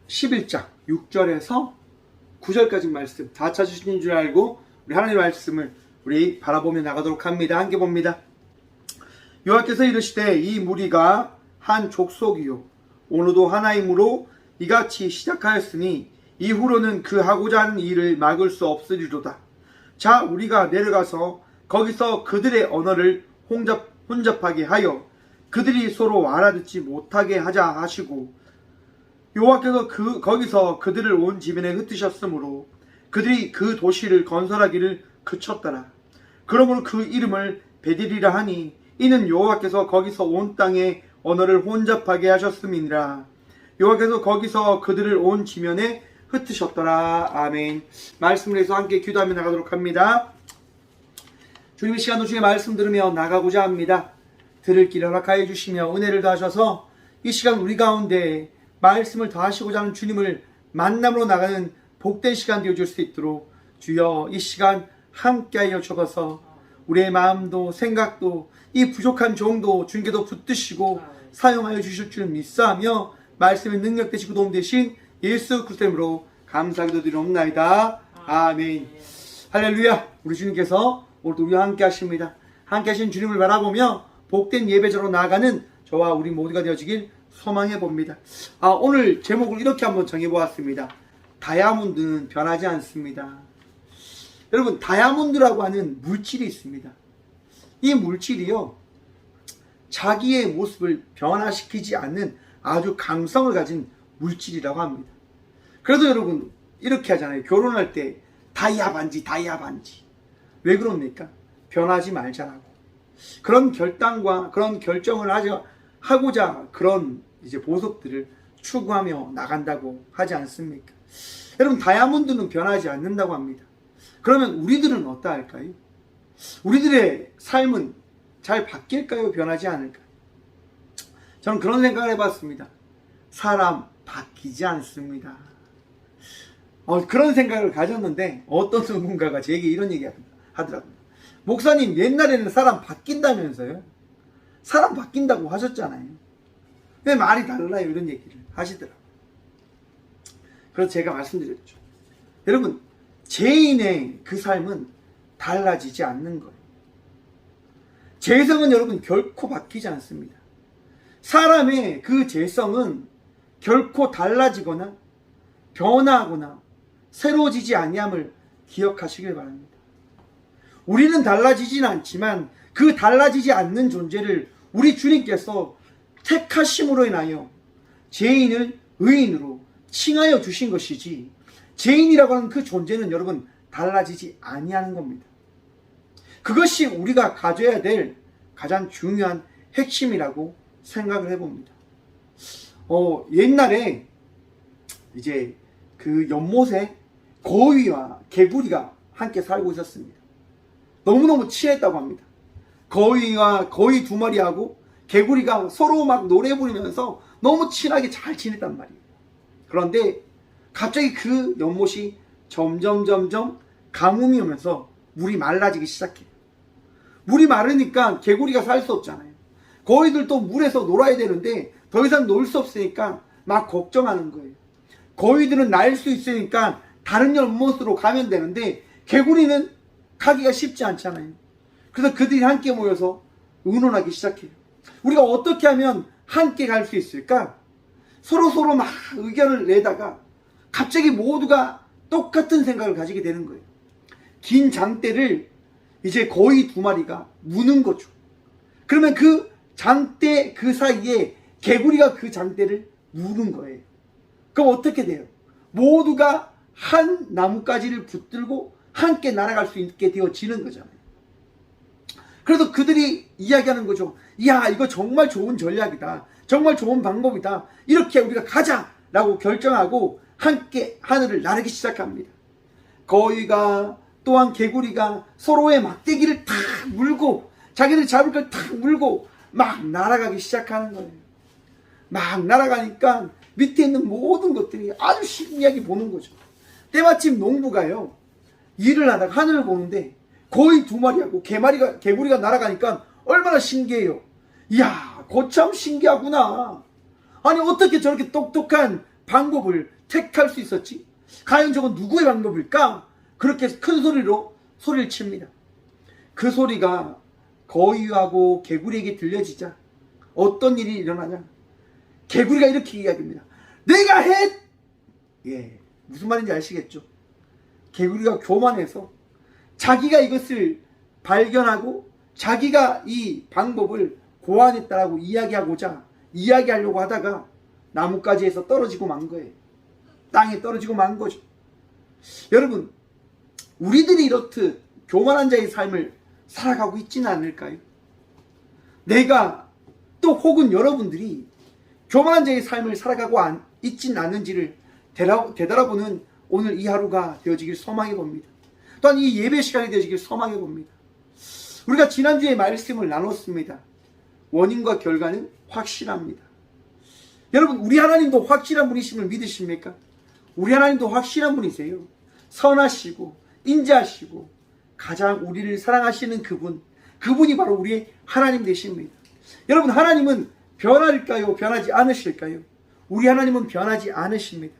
11장 6절에서 9절까지 말씀 다 찾으신 줄 알고 우리 하나님의 말씀을 우리 바라보며 나가도록 합니다. 함께 봅니다. 여호와께서 이르시되 이 무리가 한 족속이요 오늘도 하나이므로 이같이 시작하였으니 이후로는 그 하고자 하는 일을 막을 수 없으리로다. 자, 우리가 내려가서 거기서 그들의 언어를 혼잡하게 하여 그들이 서로 알아듣지 못하게 하자 하시고, 여호와께서 거기서 그들을 온 지면에 흩으셨으므로 그들이 그 도시를 건설하기를 그쳤더라. 그러므로 그 이름을 베델이라 하니 이는 여호와께서 거기서 온 땅의 언어를 혼잡하게 하셨음이니라. 여호와께서 거기서 그들을 온 지면에 흩으셨더라. 아멘. 말씀을 해서 함께 기도하며 나가도록 합니다. 주님의 시간 도중에 말씀 들으며 나가고자 합니다. 들을 길 허락하여 주시며 은혜를 더하셔서 이 시간 우리 가운데 말씀을 더하시고자 하는 주님을 만남으로 나가는 복된 시간 되어줄 수 있도록 주여 이 시간 함께하여 주셔서 우리의 마음도 생각도 이 부족한 종도 주님께도 붙드시고 사용하여 주실 줄 믿사하며 말씀의 능력 되시고 도움 되신 예수 그리스도의 이름으로 감사하기도 드리옵나이다. 아멘. 할렐루야. 우리 주님께서 오늘도 우리와 함께 하십니다. 함께 하신 주님을 바라보며 복된 예배자로 나아가는 저와 우리 모두가 되어지길 소망해 봅니다. 오늘 제목을 이렇게 한번 정해 보았습니다. 다이아몬드는 변하지 않습니다. 여러분, 다이아몬드라고 하는 물질이 있습니다. 이 물질이요, 자기의 모습을 변화시키지 않는 아주 강성을 가진 물질이라고 합니다. 그래도 여러분 이렇게 하잖아요. 결혼할 때 다이아 반지 왜 그럽니까? 변하지 말자라고. 그런 결단과 그런 결정을 하고자 그런 이제 보석들을 추구하며 나간다고 하지 않습니까? 여러분, 다이아몬드는 변하지 않는다고 합니다. 그러면 우리들은 어떠할까요? 우리들의 삶은 잘 바뀔까요? 변하지 않을까요? 저는 그런 생각을 해봤습니다. 사람 바뀌지 않습니다. 그런 생각을 가졌는데 어떤 누군가가 제게 이런 얘기 하더라고요. 목사님, 옛날에는 사람 바뀐다면서요? 사람 바뀐다고 하셨잖아요. 왜 말이 달라요? 이런 얘기를 하시더라고요. 그래서 제가 말씀드렸죠. 여러분, 죄인의 그 삶은 달라지지 않는 거예요. 죄성은 여러분 결코 바뀌지 않습니다. 사람의 그 죄성은 결코 달라지거나 변화하거나 새로워지지 아니함을 기억하시길 바랍니다. 우리는 달라지진 않지만 그 달라지지 않는 존재를 우리 주님께서 택하심으로 인하여 죄인을 의인으로 칭하여 주신 것이지, 죄인이라고 하는 그 존재는 여러분 달라지지 아니하는 겁니다. 그것이 우리가 가져야 될 가장 중요한 핵심이라고 생각을 해봅니다. 옛날에 이제 그 연못에 거위와 개구리가 함께 살고 있었습니다. 너무너무 친했다고 합니다. 거위 두 마리하고 개구리가 서로 막 노래 부르면서 너무 친하게 잘 지냈단 말이에요. 그런데 갑자기 그 연못이 점점 가뭄이 오면서 물이 말라지기 시작해요. 물이 마르니까 개구리가 살 수 없잖아요. 거위들도 물에서 놀아야 되는데 더 이상 놀 수 없으니까 막 걱정하는 거예요. 거위들은 날 수 있으니까 다른 연못으로 가면 되는데 개구리는 가기가 쉽지 않잖아요. 그래서 그들이 함께 모여서 의논하기 시작해요. 우리가 어떻게 하면 함께 갈 수 있을까? 서로 막 의견을 내다가 갑자기 모두가 똑같은 생각을 가지게 되는 거예요. 긴 장대를 이제 거의 두 마리가 무는 거죠. 그러면 그 장대 그 사이에 개구리가 그 장대를 무는 거예요. 그럼 어떻게 돼요? 모두가 한 나뭇가지를 붙들고 함께 날아갈 수 있게 되어지는 거잖아요. 그래서 그들이 이야기하는 거죠. 이야, 이거 정말 좋은 전략이다. 정말 좋은 방법이다. 이렇게 우리가 가자라고 결정하고 함께 하늘을 나르기 시작합니다. 거위가 또한 개구리가 서로의 막대기를 탁 물고 자기들 잡을 걸 탁 물고 막 날아가기 시작하는 거예요. 막 날아가니까 밑에 있는 모든 것들이 아주 신기하게 보는 거죠. 때마침 농부가요, 일을 하다가 하늘을 보는데 거의 두 마리하고 개구리가 날아가니까 얼마나 신기해요. 이야, 거참 신기하구나. 아니, 어떻게 저렇게 똑똑한 방법을 택할 수 있었지? 과연 저건 누구의 방법일까? 그렇게 큰 소리로 소리를 칩니다. 그 소리가 거위하고 개구리에게 들려지자 어떤 일이 일어나냐? 개구리가 이렇게 이야기합니다. 내가 해! 예, 무슨 말인지 아시겠죠? 개구리가 교만해서 자기가 이것을 발견하고 자기가 이 방법을 고안했다라고 이야기하려고 하다가 나뭇가지에서 떨어지고 만 거예요. 땅에 떨어지고 만 거죠. 여러분, 우리들이 이렇듯 교만한 자의 삶을 살아가고 있지는 않을까요? 내가 또 혹은 여러분들이 교만한 자의 삶을 살아가고 있지는 않은지를 되돌아보는 오늘 이 하루가 되어지길 소망해 봅니다. 또한 이 예배 시간이 되어지길 소망해 봅니다. 우리가 지난주에 말씀을 나눴습니다. 원인과 결과는 확실합니다. 여러분, 우리 하나님도 확실한 분이심을 믿으십니까? 우리 하나님도 확실한 분이세요. 선하시고 인자하시고 가장 우리를 사랑하시는 그분이 바로 우리의 하나님 되십니다. 여러분, 하나님은 변할까요? 변하지 않으실까요? 우리 하나님은 변하지 않으십니다.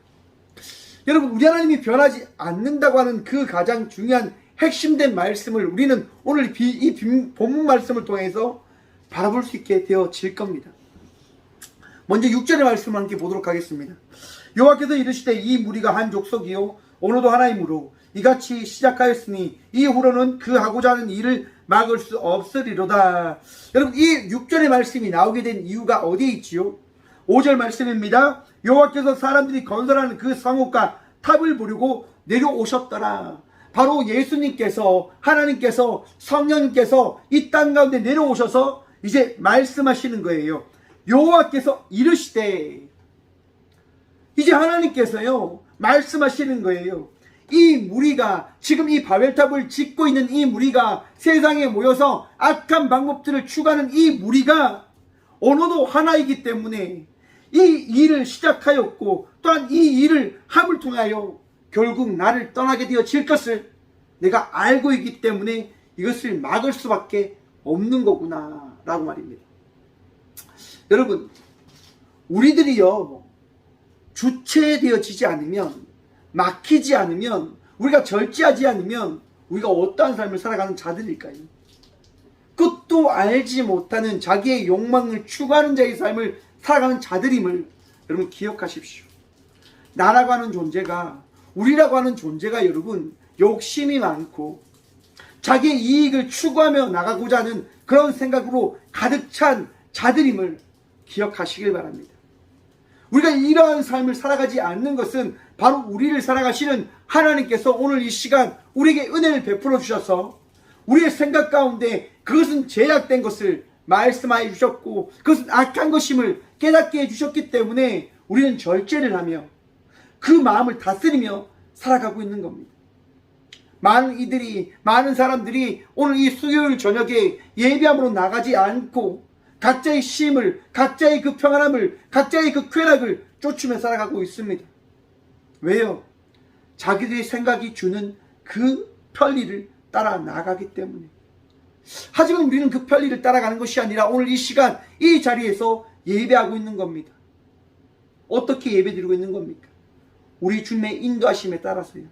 여러분, 우리 하나님이 변하지 않는다고 하는 그 가장 중요한 핵심된 말씀을 우리는 오늘 이 본문 말씀을 통해서 바라볼 수 있게 되어질 겁니다. 먼저 6절의 말씀을 함께 보도록 하겠습니다. 여호와께서 이르시되 이 무리가 한 족속이요 오늘도 하나이므로 이같이 시작하였으니 이후로는 그 하고자 하는 일을 막을 수 없으리로다. 여러분, 이 6절의 말씀이 나오게 된 이유가 어디에 있지요? 5절 말씀입니다. 여호와께서 사람들이 건설하는 그 성읍과 탑을 보려고 내려오셨더라. 바로 예수님께서, 하나님께서, 성령님께서 이 땅 가운데 내려오셔서 이제 말씀하시는 거예요. 여호와께서 이르시되, 이제 하나님께서요 말씀하시는 거예요. 이 무리가, 지금 이 바벨탑을 짓고 있는 이 무리가, 세상에 모여서 악한 방법들을 추구하는 이 무리가 언어도 하나이기 때문에 이 일을 시작하였고, 또한 이 일을 함을 통하여 결국 나를 떠나게 되어질 것을 내가 알고 있기 때문에 이것을 막을 수밖에 없는 거구나 라고 말입니다. 여러분, 우리들이요 주체되어지지 않으면, 막히지 않으면, 우리가 절제하지 않으면 우리가 어떠한 삶을 살아가는 자들일까요? 끝도 알지 못하는 자기의 욕망을 추구하는 자의 삶을 살아가는 자들임을 여러분 기억하십시오. 나라고 하는 존재가, 우리라고 하는 존재가 여러분 욕심이 많고 자기의 이익을 추구하며 나가고자 하는 그런 생각으로 가득 찬 자들임을 기억하시길 바랍니다. 우리가 이러한 삶을 살아가지 않는 것은 바로 우리를 살아가시는 하나님께서 오늘 이 시간 우리에게 은혜를 베풀어 주셔서 우리의 생각 가운데 그것은 제약된 것을 말씀하여 주셨고 그것은 악한 것임을 깨닫게 해주셨기 때문에 우리는 절제를 하며 그 마음을 다스리며 살아가고 있는 겁니다. 많은 사람들이 오늘 이 수요일 저녁에 예배함으로 나가지 않고 각자의 쉼을, 각자의 그 평안함을, 각자의 그 쾌락을 쫓으며 살아가고 있습니다. 왜요? 자기들의 생각이 주는 그 편리를 따라 나가기 때문에. 하지만 우리는 그 편리를 따라가는 것이 아니라 오늘 이 시간 이 자리에서 예배하고 있는 겁니다. 어떻게 예배드리고 있는 겁니까? 우리 주님의 인도하심에 따라서요.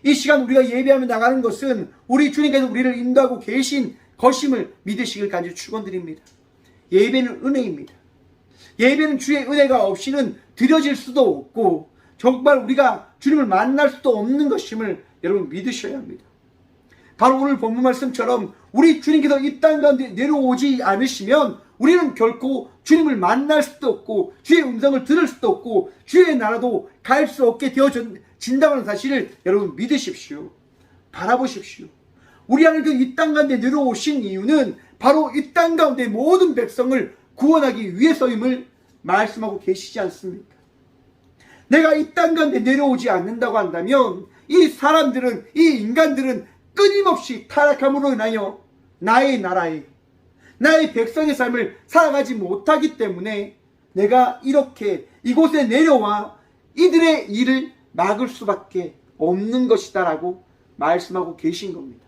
이 시간 우리가 예배하며 나가는 것은 우리 주님께서 우리를 인도하고 계신 것임을 믿으시길 간절히 축원드립니다. 예배는 은혜입니다. 예배는 주의 은혜가 없이는 드려질 수도 없고 정말 우리가 주님을 만날 수도 없는 것임을 여러분 믿으셔야 합니다. 바로 오늘 본문 말씀처럼 우리 주님께서 이 땅 가운데 내려오지 않으시면 우리는 결코 주님을 만날 수도 없고 주의 음성을 들을 수도 없고 주의 나라도 갈 수 없게 되어진다는 사실을 여러분 믿으십시오. 바라보십시오. 우리 하나님께서 이 땅 가운데 내려오신 이유는 바로 이 땅 가운데 모든 백성을 구원하기 위해서임을 말씀하고 계시지 않습니까? 내가 이 땅 가운데 내려오지 않는다고 한다면 이 사람들은, 이 인간들은 끊임없이 타락함으로 인하여 나의 나라에, 나의 백성의 삶을 살아가지 못하기 때문에 내가 이렇게 이곳에 내려와 이들의 일을 막을 수밖에 없는 것이다 라고 말씀하고 계신 겁니다.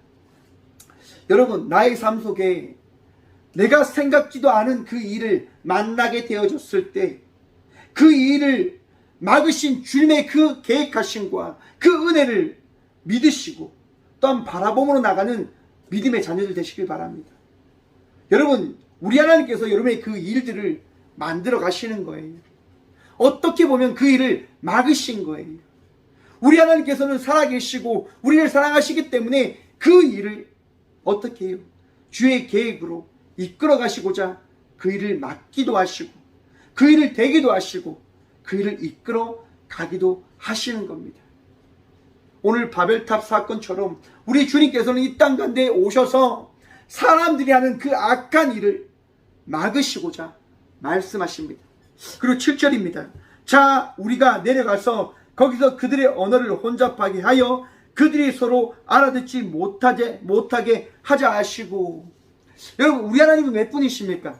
여러분, 나의 삶 속에 내가 생각지도 않은 그 일을 만나게 되어졌을 때 그 일을 막으신 주님의 그 계획하심과 그 은혜를 믿으시고 또한 바라봄으로 나가는 믿음의 자녀들 되시길 바랍니다. 여러분, 우리 하나님께서 여러분의 그 일들을 만들어 가시는 거예요. 어떻게 보면 그 일을 막으신 거예요. 우리 하나님께서는 살아계시고 우리를 사랑하시기 때문에 그 일을 어떻게 해요? 주의 계획으로 이끌어 가시고자 그 일을 막기도 하시고 그 일을 되기도 하시고 그 일을 이끌어 가기도 하시는 겁니다. 오늘 바벨탑 사건처럼 우리 주님께서는 이 땅 가운데 오셔서 사람들이 하는 그 악한 일을 막으시고자 말씀하십니다. 그리고 7절입니다. 자, 우리가 내려가서 거기서 그들의 언어를 혼잡하게 하여 그들이 서로 알아듣지 못하게 하자 하시고. 여러분, 우리 하나님은 몇 분이십니까?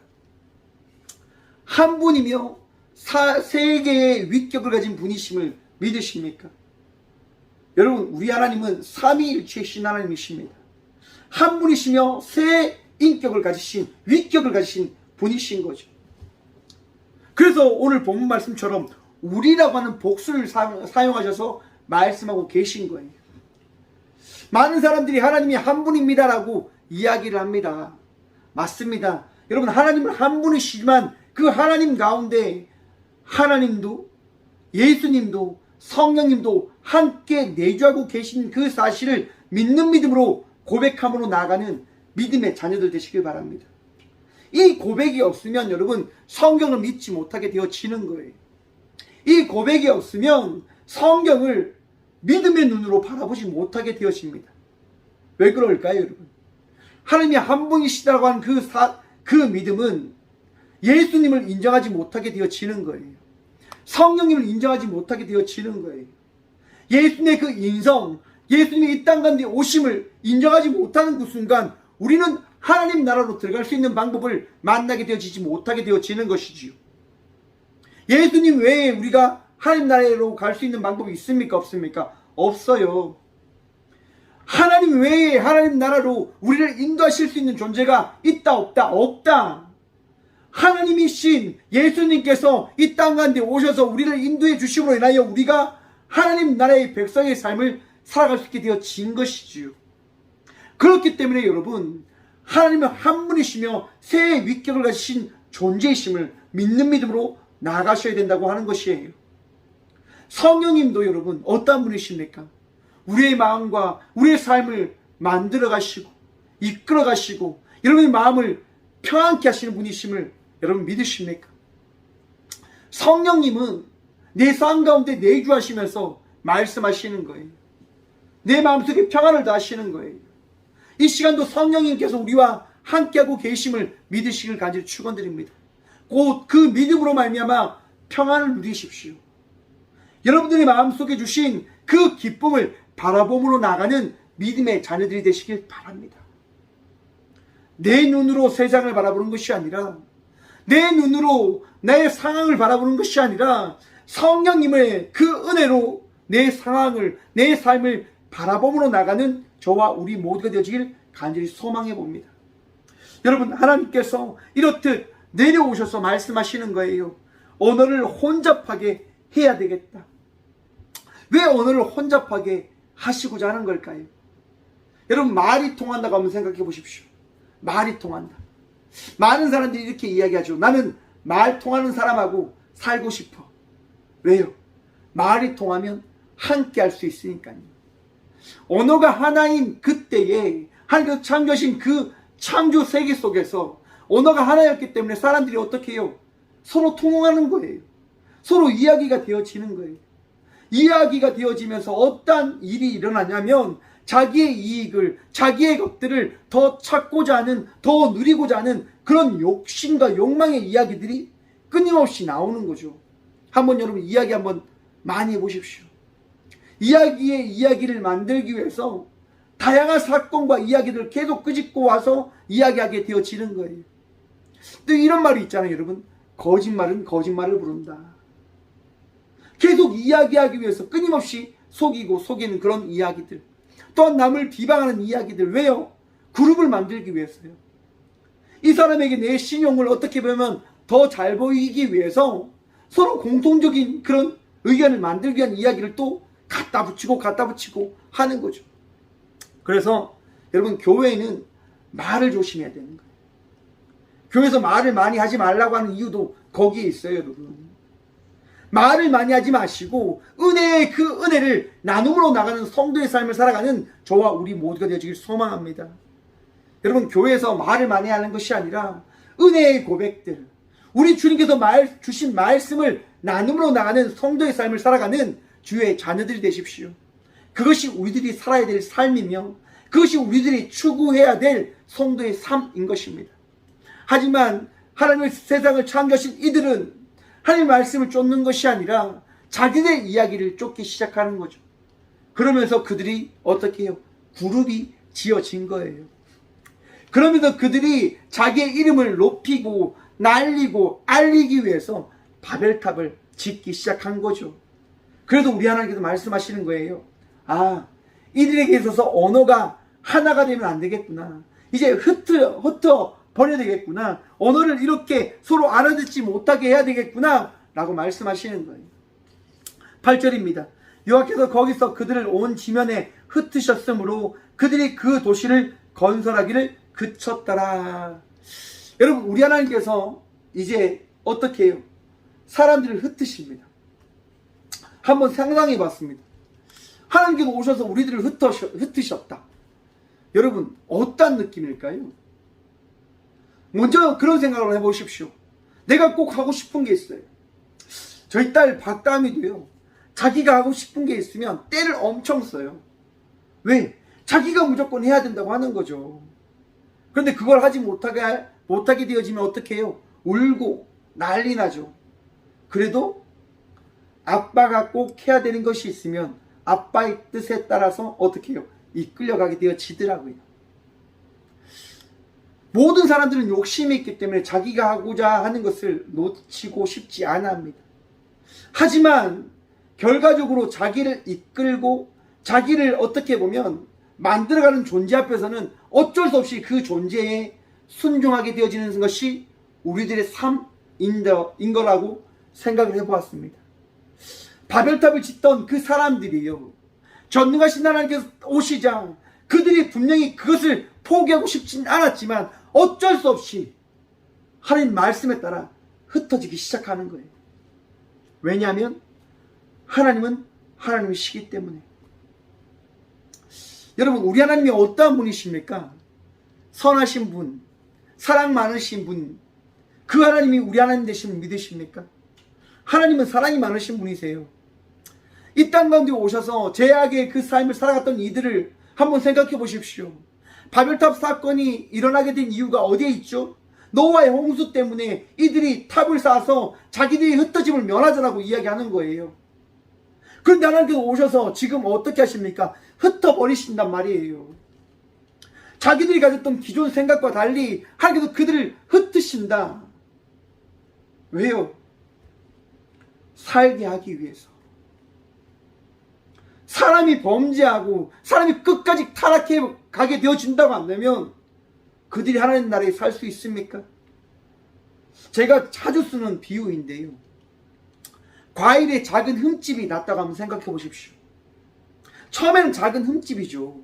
한 분이며 세 개의 위격을 가진 분이심을 믿으십니까? 여러분, 우리 하나님은 삼위일체이신 하나님이십니다. 한 분이시며 세 인격을 가지신, 위격을 가지신 분이신 거죠. 그래서 오늘 본문 말씀처럼 우리라고 하는 복수를 사용하셔서 말씀하고 계신 거예요. 많은 사람들이 하나님이 한 분입니다라고 이야기를 합니다. 맞습니다. 여러분, 하나님은 한 분이시지만 그 하나님 가운데 하나님도 예수님도 성령님도 함께 내주하고 계신 그 사실을 믿는 믿음으로 고백함으로 나아가는 믿음의 자녀들 되시길 바랍니다. 이 고백이 없으면 여러분 성경을 믿지 못하게 되어지는 거예요. 이 고백이 없으면 성경을 믿음의 눈으로 바라보지 못하게 되어집니다. 왜 그럴까요, 여러분? 하나님이 한 분이시다고 하는 그 믿음은 예수님을 인정하지 못하게 되어지는 거예요. 성령님을 인정하지 못하게 되어지는 거예요. 예수님의 그 인성, 예수님의 이 땅 가운데 오심을 인정하지 못하는 그 순간 우리는 하나님 나라로 들어갈 수 있는 방법을 만나게 되어지지 못하게 되어지는 것이지요. 예수님 외에 우리가 하나님 나라로 갈 수 있는 방법이 있습니까? 없습니까? 없어요. 하나님 외에 하나님 나라로 우리를 인도하실 수 있는 존재가 있다 없다? 없다. 하나님이신 예수님께서 이 땅 가운데 오셔서 우리를 인도해 주심으로 인하여 우리가 하나님 나라의 백성의 삶을 살아갈 수 있게 되어진 것이지요. 그렇기 때문에 여러분, 하나님은 한 분이시며 새 위격을 가지신 존재이심을 믿는 믿음으로 나아가셔야 된다고 하는 것이에요. 성령님도 여러분 어떠한 분이십니까? 우리의 마음과 우리의 삶을 만들어 가시고 이끌어 가시고 여러분의 마음을 평안케 하시는 분이심을 여러분 믿으십니까? 성령님은 내 삶 가운데 내주하시면서 말씀하시는 거예요. 내 마음속에 평안을 다하시는 거예요. 이 시간도 성령님께서 우리와 함께하고 계심을 믿으시길 간절히 축원드립니다. 곧 그 믿음으로 말미암아 평안을 누리십시오. 여러분들의 마음속에 주신 그 기쁨을 바라봄으로 나가는 믿음의 자녀들이 되시길 바랍니다. 내 눈으로 세상을 바라보는 것이 아니라 내 눈으로 나의 상황을 바라보는 것이 아니라 성령님의 그 은혜로 내 상황을, 내 삶을 바라봄으로 나가는 저와 우리 모두가 되어지길 간절히 소망해 봅니다. 여러분, 하나님께서 이렇듯 내려오셔서 말씀하시는 거예요. 언어를 혼잡하게 해야 되겠다. 왜 언어를 혼잡하게 하시고자 하는 걸까요? 여러분, 말이 통한다고 한번 생각해 보십시오. 말이 통한다. 많은 사람들이 이렇게 이야기하죠. 나는 말 통하는 사람하고 살고 싶어. 왜요? 말이 통하면 함께 할 수 있으니까요. 언어가 하나인 그때에 하나님께서 창조하신 그 창조 세계 속에서 언어가 하나였기 때문에 사람들이 어떻게 해요? 서로 통용하는 거예요. 서로 이야기가 되어지는 거예요. 이야기가 되어지면서 어떤 일이 일어나냐면 자기의 이익을, 자기의 것들을 더 찾고자 하는, 더 누리고자 하는 그런 욕심과 욕망의 이야기들이 끊임없이 나오는 거죠. 한번 여러분 이야기 한번 많이 해보십시오. 이야기의 이야기를 만들기 위해서 다양한 사건과 이야기를 계속 끄집고 와서 이야기하게 되어지는 거예요. 또 이런 말이 있잖아요, 여러분. 거짓말은 거짓말을 부른다. 계속 이야기하기 위해서 끊임없이 속이고 속이는 그런 이야기들. 또한 남을 비방하는 이야기들. 왜요? 그룹을 만들기 위해서요. 이 사람에게 내 신용을 어떻게 보면 더 잘 보이기 위해서 서로 공통적인 그런 의견을 만들기 위한 이야기를 또 갖다 붙이고 하는 거죠. 그래서 여러분, 교회는 말을 조심해야 되는 거예요. 교회에서 말을 많이 하지 말라고 하는 이유도 거기에 있어요, 여러분. 말을 많이 하지 마시고 은혜의 그 은혜를 나눔으로 나가는 성도의 삶을 살아가는 저와 우리 모두가 되어지길 소망합니다. 여러분, 교회에서 말을 많이 하는 것이 아니라 은혜의 고백들, 우리 주님께서 주신 말씀을 나눔으로 나가는 성도의 삶을 살아가는 주의 자녀들이 되십시오. 그것이 우리들이 살아야 될 삶이며 그것이 우리들이 추구해야 될 성도의 삶인 것입니다. 하지만 하나님의 세상을 창조하신 이들은 하나님의 말씀을 쫓는 것이 아니라 자기들의 이야기를 쫓기 시작하는 거죠. 그러면서 그들이 어떻게 해요? 그룹이 지어진 거예요. 그러면서 그들이 자기의 이름을 높이고 날리고 알리기 위해서 바벨탑을 짓기 시작한 거죠. 그래서 우리 하나님께서 말씀하시는 거예요. 이들에게 있어서 언어가 하나가 되면 안 되겠구나. 이제 흩어 버려야 되겠구나. 언어를 이렇게 서로 알아듣지 못하게 해야 되겠구나 라고 말씀하시는 거예요. 8절입니다. 여호와께서 거기서 그들을 온 지면에 흩으셨으므로 그들이 그 도시를 건설하기를 그쳤더라. 여러분, 우리 하나님께서 이제 어떻게 해요? 사람들을 흩으십니다. 한번 상상해 봤습니다. 하나님께서 오셔서 우리들을 흩으셨다. 여러분, 어떤 느낌일까요? 먼저 그런 생각을 해보십시오. 내가 꼭 하고 싶은 게 있어요. 저희 딸 박다미도요, 자기가 하고 싶은 게 있으면 때를 엄청 써요. 왜? 자기가 무조건 해야 된다고 하는 거죠. 그런데 그걸 하지 못하게 되어지면 어떻게 해요? 울고 난리 나죠. 그래도 아빠가 꼭 해야 되는 것이 있으면 아빠의 뜻에 따라서 어떻게 해요? 이끌려가게 되어지더라고요. 모든 사람들은 욕심이 있기 때문에 자기가 하고자 하는 것을 놓치고 싶지 않아 합니다. 하지만 결과적으로 자기를 이끌고 자기를 어떻게 보면 만들어가는 존재 앞에서는 어쩔 수 없이 그 존재에 순종하게 되어지는 것이 우리들의 삶인 거라고 생각을 해보았습니다. 바벨탑을 짓던 그 사람들이요, 전능하신 하나님께서 오시자 그들이 분명히 그것을 포기하고 싶진 않았지만 어쩔 수 없이 하나님 말씀에 따라 흩어지기 시작하는 거예요. 왜냐하면 하나님은 하나님이시기 때문에. 여러분, 우리 하나님이 어떠한 분이십니까? 선하신 분, 사랑 많으신 분, 그 하나님이 우리 하나님 되심을 믿으십니까? 하나님은 사랑이 많으신 분이세요. 이 땅 가운데 오셔서 죄악의 그 삶을 살아갔던 이들을 한번 생각해 보십시오. 바벨탑 사건이 일어나게 된 이유가 어디에 있죠? 노아의 홍수 때문에 이들이 탑을 쌓아서 자기들이 흩어짐을 면하자라고 이야기하는 거예요. 그런데 하나님께서 오셔서 지금 어떻게 하십니까? 흩어버리신단 말이에요. 자기들이 가졌던 기존 생각과 달리 하나님께서 그들을 흩으신다. 왜요? 살게 하기 위해서. 사람이 범죄하고 사람이 끝까지 타락해 가게 되어진다고 한다면 그들이 하나님 나라에 살 수 있습니까? 제가 자주 쓰는 비유인데요, 과일에 작은 흠집이 났다고 한번 생각해 보십시오. 처음에는 작은 흠집이죠.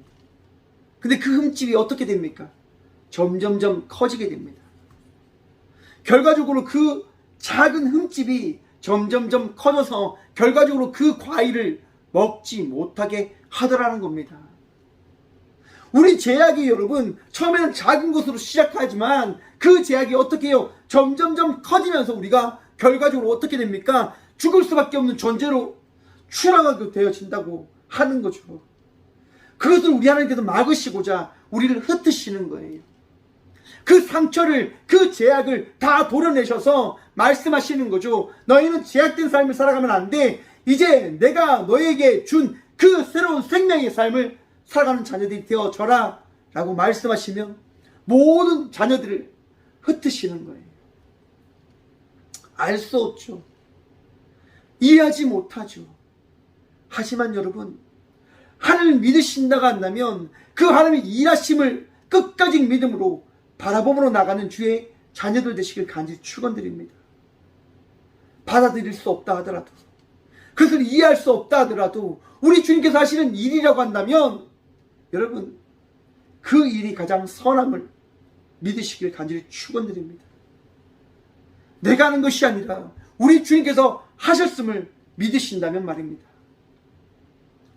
근데 그 흠집이 어떻게 됩니까? 점점점 커지게 됩니다. 결과적으로 그 작은 흠집이 점점점 커져서 결과적으로 그 과일을 먹지 못하게 하더라는 겁니다. 우리 제약이 여러분, 처음에는 작은 것으로 시작하지만 그 제약이 어떻게 해요? 점점점 커지면서 우리가 결과적으로 어떻게 됩니까? 죽을 수밖에 없는 존재로 추락하게 되어진다고 하는 거죠. 그것을 우리 하나님께서 막으시고자 우리를 흩으시는 거예요. 그 상처를, 그 제약을 다 도려내셔서 말씀하시는 거죠. 너희는 제약된 삶을 살아가면 안 돼. 이제 내가 너에게 준 그 새로운 생명의 삶을 살아가는 자녀들이 되어져라 라고 말씀하시면 모든 자녀들을 흩으시는 거예요. 알 수 없죠. 이해하지 못하죠. 하지만 여러분, 하나님을 믿으신다고 한다면 그 하나님의 일하심을 끝까지 믿음으로 바라봄으로 나가는 주의 자녀들 되시길 간절히 축원드립니다. 받아들일 수 없다 하더라도, 그것을 이해할 수 없다 하더라도 우리 주님께서 하시는 일이라고 한다면 여러분 그 일이 가장 선함을 믿으시길 간절히 축원드립니다. 내가 하는 것이 아니라 우리 주님께서 하셨음을 믿으신다면 말입니다.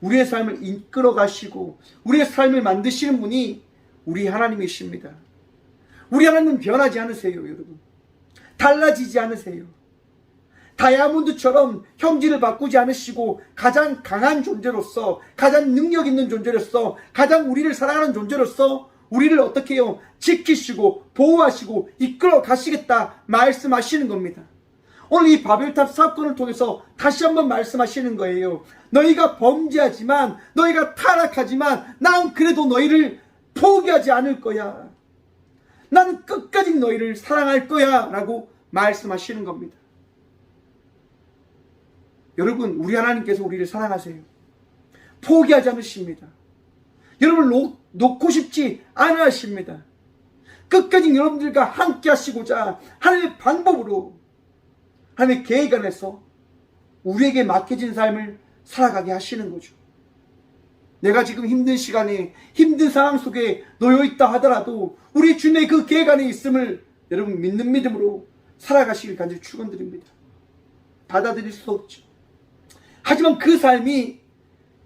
우리의 삶을 이끌어 가시고 우리의 삶을 만드시는 분이 우리 하나님이십니다. 우리 하나님은 변하지 않으세요, 여러분. 달라지지 않으세요. 다이아몬드처럼 형질을 바꾸지 않으시고 가장 강한 존재로서, 가장 능력 있는 존재로서, 가장 우리를 사랑하는 존재로서 우리를 어떻게 해요? 지키시고 보호하시고 이끌어 가시겠다 말씀하시는 겁니다. 오늘 이 바벨탑 사건을 통해서 다시 한번 말씀하시는 거예요. 너희가 범죄하지만, 너희가 타락하지만 난 그래도 너희를 포기하지 않을 거야. 난 끝까지 너희를 사랑할 거야 라고 말씀하시는 겁니다. 여러분, 우리 하나님께서 우리를 사랑하세요. 포기하지 않으십니다. 여러분 놓고 싶지 않아 하십니다. 끝까지 여러분들과 함께 하시고자 하나님의 방법으로, 하나님의 계획 안에서 우리에게 맡겨진 삶을 살아가게 하시는 거죠. 내가 지금 힘든 시간에, 힘든 상황 속에 놓여있다 하더라도 우리 주님의 그 계획 안에 있음을 여러분 믿는 믿음으로 살아가시길 간절히 축원드립니다. 받아들일 수 없죠. 하지만 그 삶이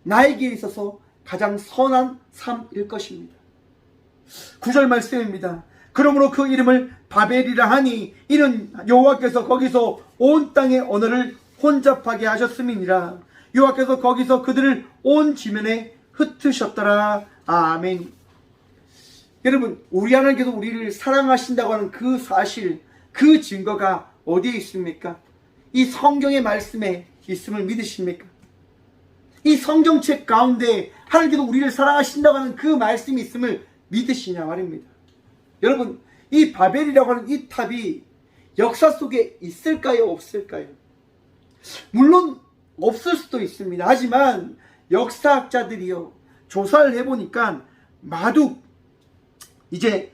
나에게 있어서 가장 선한 삶일 것입니다. 9절 말씀입니다. 그러므로 그 이름을 바벨이라 하니 이는 여호와께서 거기서 온 땅의 언어를 혼잡하게 하셨음이니라. 여호와께서 거기서 그들을 온 지면에 흩으셨더라. 아멘. 여러분, 우리 하나님께서 우리를 사랑하신다고 하는 그 사실, 그 증거가 어디에 있습니까? 이 성경의 말씀에 있음을 믿으십니까? 이 성경책 가운데 하나님께서 우리를 사랑하신다고 하는 그 말씀이 있음을 믿으시냐 말입니다. 여러분, 이 바벨이라고 하는 이 탑이 역사 속에 있을까요? 없을까요? 물론 없을 수도 있습니다. 하지만 역사학자들이요 조사를 해보니까 마둑 이제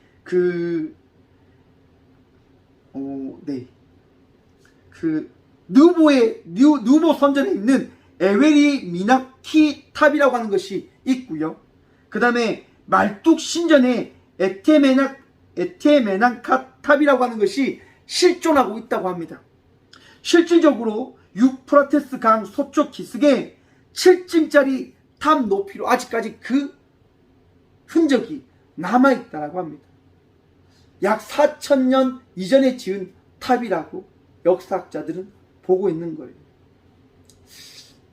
누보 선전에 있는 에웨리 미나키 탑이라고 하는 것이 있고요. 그 다음에 말뚝 신전에 에테메난카 탑이라고 하는 것이 실존하고 있다고 합니다. 실질적으로 유프라테스 강 서쪽 기슭에 7층짜리 탑 높이로 아직까지 그 흔적이 남아있다고 합니다. 약 4,000년 이전에 지은 탑이라고 역사학자들은 보고 있는 거예요.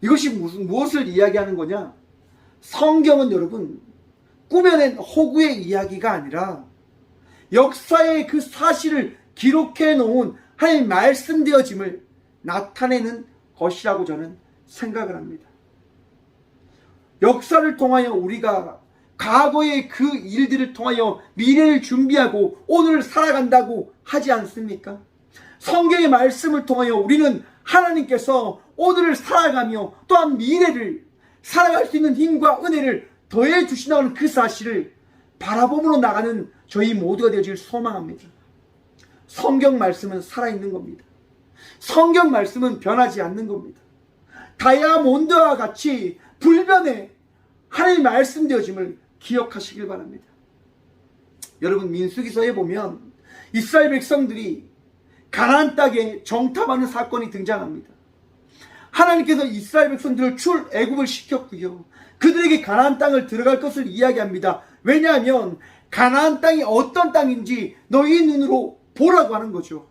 이것이 무엇을 이야기하는 거냐? 성경은 여러분 꾸며낸 허구의 이야기가 아니라 역사의 그 사실을 기록해 놓은 하나님의 말씀되어짐을 나타내는 것이라고 저는 생각을 합니다. 역사를 통하여 우리가 과거의 그 일들을 통하여 미래를 준비하고 오늘을 살아간다고 하지 않습니까? 성경의 말씀을 통하여 우리는 하나님께서 오늘을 살아가며 또한 미래를 살아갈 수 있는 힘과 은혜를 더해 주신다는 그 사실을 바라보므로 나가는 저희 모두가 되어질 소망합니다. 성경 말씀은 살아있는 겁니다. 성경 말씀은 변하지 않는 겁니다. 다이아몬드와 같이 불변의 하나님의 말씀되어짐을 기억하시길 바랍니다. 여러분, 민수기서에 보면 이스라엘 백성들이 가나안 땅에 정탐하는 사건이 등장합니다. 하나님께서 이스라엘 백성들을 출애굽을 시켰고요. 그들에게 가나안 땅을 들어갈 것을 이야기합니다. 왜냐하면 가나안 땅이 어떤 땅인지 너희 눈으로 보라고 하는 거죠.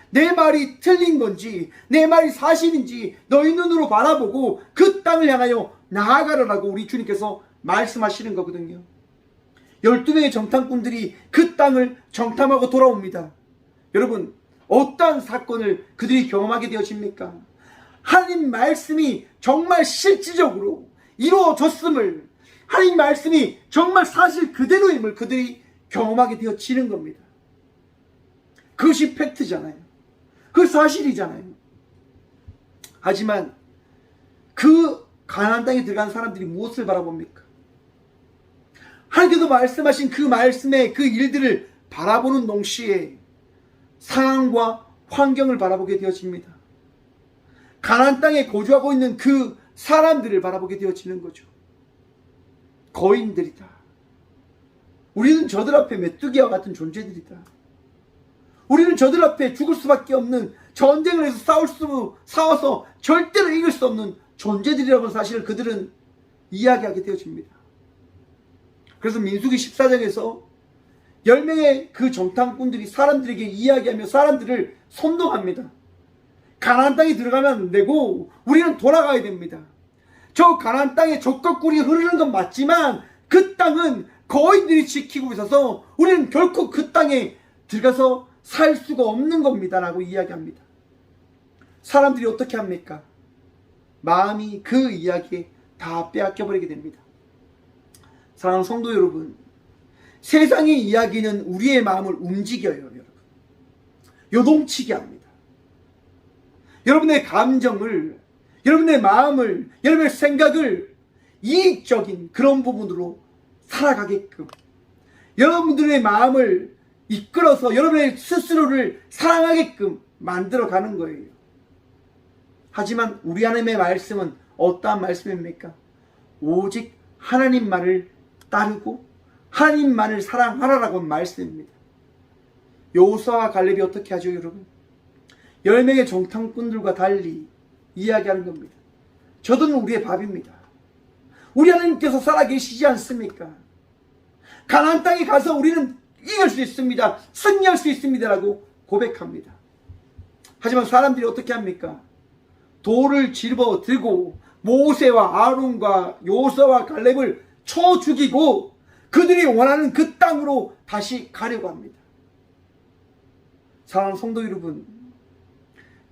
내 말이 틀린 건지 내 말이 사실인지 너희 눈으로 바라보고 그 땅을 향하여 나아가라라고 우리 주님께서 말씀하시는 거거든요. 12명의 정탐꾼들이 그 땅을 정탐하고 돌아옵니다. 여러분, 어떠한 사건을 그들이 경험하게 되어집니까? 하나님 말씀이 정말 실질적으로 이루어졌음을, 하나님 말씀이 정말 사실 그대로임을 그들이 경험하게 되어지는 겁니다. 그것이 팩트잖아요. 그 사실이잖아요. 하지만 그 가나안 땅에 들어간 사람들이 무엇을 바라봅니까? 하나님께서 말씀하신 그 말씀의 그 일들을 바라보는 동시에 상황과 환경을 바라보게 되어집니다. 가나안 땅에 거주하고 있는 그 사람들을 바라보게 되어지는 거죠. 거인들이다. 우리는 저들 앞에 메뚜기와 같은 존재들이다. 우리는 저들 앞에 죽을 수밖에 없는, 전쟁을 해서 싸워서 절대로 이길 수 없는 존재들이라고 사실을 그들은 이야기하게 되어집니다. 그래서 민수기 14장에서 10명의 그 정탐꾼들이 사람들에게 이야기하며 사람들을 선동합니다. 가나안 땅에 들어가면 안 되고 우리는 돌아가야 됩니다. 저 가나안 땅에 젖과 꿀이 흐르는 건 맞지만 그 땅은 거인들이 지키고 있어서 우리는 결코 그 땅에 들어가서 살 수가 없는 겁니다 라고 이야기합니다. 사람들이 어떻게 합니까? 마음이 그 이야기에 다 빼앗겨버리게 됩니다. 사랑하는 성도 여러분, 세상의 이야기는 우리의 마음을 움직여요. 여러분, 요동치게 합니다. 여러분의 감정을, 여러분의 마음을, 여러분의 생각을 이익적인 그런 부분으로 살아가게끔, 여러분들의 마음을 이끌어서 여러분의 스스로를 사랑하게끔 만들어가는 거예요. 하지만 우리 하나님의 말씀은 어떠한 말씀입니까? 오직 하나님 말을 따르고 하나님만을 사랑하라라고 말씀입니다. 여호수아와 갈렙이 어떻게 하죠, 여러분? 10명의 정탐꾼들과 달리 이야기하는 겁니다. 저들은 우리의 밥입니다. 우리 하나님께서 살아계시지 않습니까? 가나안 땅에 가서 우리는 이길 수 있습니다. 승리할 수 있습니다 라고 고백합니다. 하지만 사람들이 어떻게 합니까? 돌을 집어 들고 모세와 아론과 여호수아와 갈렙을 쳐 죽이고 그들이 원하는 그 땅으로 다시 가려고 합니다. 사랑하는 성도 여러분,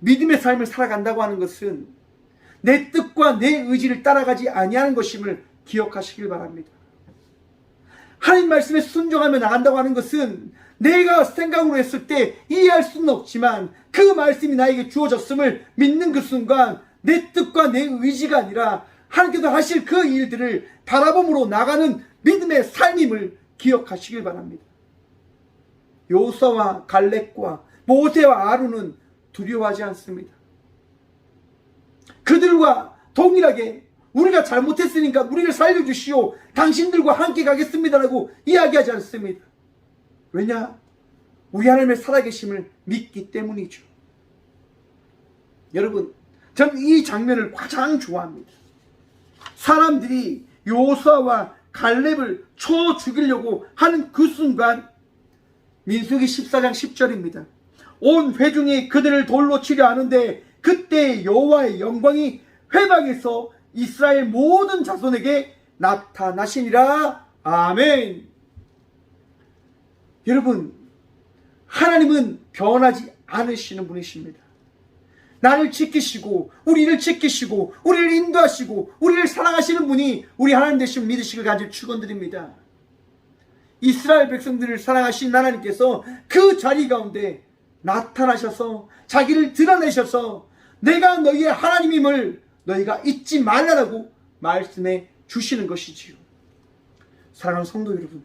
믿음의 삶을 살아간다고 하는 것은 내 뜻과 내 의지를 따라가지 아니하는 것임을 기억하시길 바랍니다. 하나님 말씀에 순종하며 나간다고 하는 것은 내가 생각으로 했을 때 이해할 수는 없지만 그 말씀이 나에게 주어졌음을 믿는 그 순간 내 뜻과 내 의지가 아니라 하나님께서 하실 그 일들을 바라봄으로 나가는 믿음의 삶임을 기억하시길 바랍니다. 여호수아와 갈렙과 모세와 아론은 두려워하지 않습니다. 그들과 동일하게 우리가 잘못했으니까 우리를 살려주시오, 당신들과 함께 가겠습니다라고 이야기하지 않습니다. 왜냐? 우리 하나님의 살아계심을 믿기 때문이죠. 여러분, 저는 이 장면을 가장 좋아합니다. 사람들이 여호수아와 갈렙을 쳐 죽이려고 하는 그 순간, 민수기 14장 10절입니다. 온 회중이 그들을 돌로 치려 하는데 그때 여호와의 영광이 회막에서 이스라엘 모든 자손에게 나타나시니라. 아멘. 여러분, 하나님은 변하지 않으시는 분이십니다. 나를 지키시고 우리를 지키시고 우리를 인도하시고 우리를 사랑하시는 분이 우리 하나님 되신 믿으시길 간절히 축원드립니다. 이스라엘 백성들을 사랑하신 하나님께서 그 자리 가운데 나타나셔서 자기를 드러내셔서 내가 너희의 하나님임을 너희가 잊지 말라라고 말씀해 주시는 것이지요. 사랑하는 성도 여러분,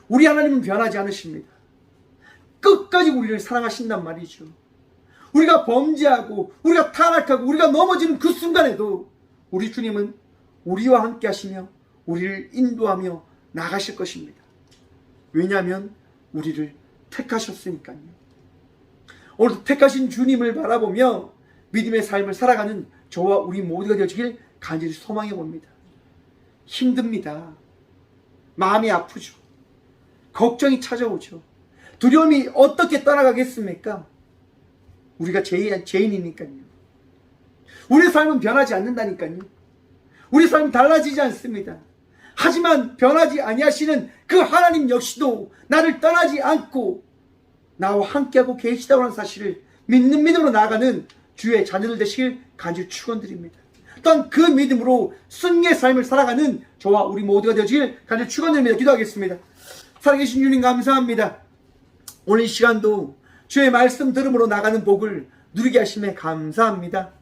우리 하나님은 변하지 않으십니다. 끝까지 우리를 사랑하신단 말이죠. 우리가 범죄하고 우리가 타락하고 우리가 넘어지는 그 순간에도 우리 주님은 우리와 함께 하시며 우리를 인도하며 나가실 것입니다. 왜냐하면 우리를 택하셨으니까요. 오늘도 택하신 주님을 바라보며 믿음의 삶을 살아가는 저와 우리 모두가 되어지길 간절히 소망해 봅니다. 힘듭니다. 마음이 아프죠. 걱정이 찾아오죠. 두려움이 어떻게 떠나가겠습니까? 우리가 죄인이니까요. 우리 삶은 변하지 않는다니까요. 우리 삶은 달라지지 않습니다. 하지만 변하지 아니하시는 그 하나님 역시도 나를 떠나지 않고 나와 함께하고 계시다고 하는 사실을 믿는 믿음으로 나아가는 주의 자녀들 되시길 간절히 축원드립니다. 또한 그 믿음으로 승리의 삶을 살아가는 저와 우리 모두가 되어지길 간절히 축원드립니다. 기도하겠습니다. 살아계신 주님 감사합니다. 오늘 이 시간도 주의 말씀 들음으로 나가는 복을 누리게 하심에 감사합니다.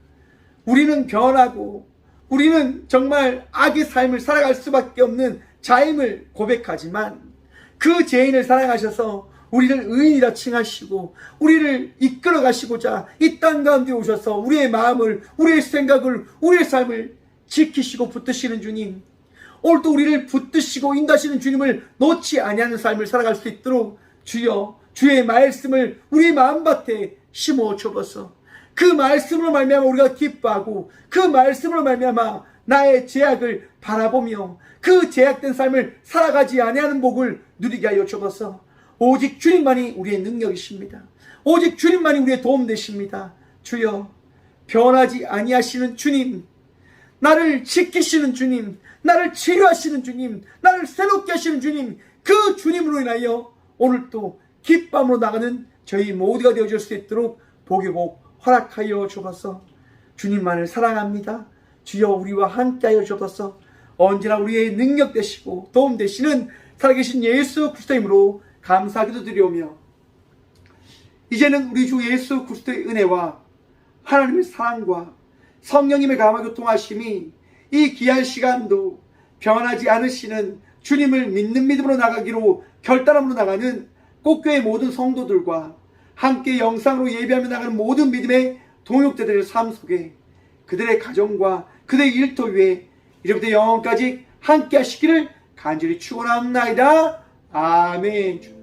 우리는 변하고 우리는 정말 악의 삶을 살아갈 수밖에 없는 자임을 고백하지만 그 죄인을 사랑하셔서 우리를 의인이라 칭하시고 우리를 이끌어 가시고자 이 땅 가운데 오셔서 우리의 마음을, 우리의 생각을, 우리의 삶을 지키시고 붙드시는 주님, 오늘도 우리를 붙드시고 인도하시는 주님을 놓지 아니하는 삶을 살아갈 수 있도록 주여 주의 말씀을 우리 마음밭에 심어 주옵소서. 그 말씀으로 말미암아 우리가 기뻐하고 그 말씀으로 말미암아 나의 제약을 바라보며 그 제약된 삶을 살아가지 아니하는 복을 누리게 하여 주옵소서. 오직 주님만이 우리의 능력이십니다. 오직 주님만이 우리의 도움 되십니다. 주여 변하지 아니하시는 주님, 나를 지키시는 주님, 나를 치료하시는 주님, 나를 새롭게 하시는 주님, 그 주님으로 인하여 오늘도 기쁨으로 나가는 저희 모두가 되어줄 수 있도록 복의 복 허락하여 주옵소서. 주님만을 사랑합니다. 주여 우리와 함께하여 주옵소서. 언제나 우리의 능력 되시고 도움 되시는 살아계신 예수 그리스도의 이름으로 감사기도 드리오며, 이제는 우리 주 예수 그리스도의 은혜와 하나님의 사랑과 성령님의 감화 교통하심이 이 귀한 시간도 변하지 않으시는 주님을 믿는 믿음으로 나가기로 결단함으로 나가는 꽃교회 모든 성도들과 함께 영상으로 예배하며 나가는 모든 믿음의 동역자들의 삶 속에 그들의 가정과 그들의 일터 위에 이제부터 영원까지 함께 하시기를 간절히 축원합니다. 아멘.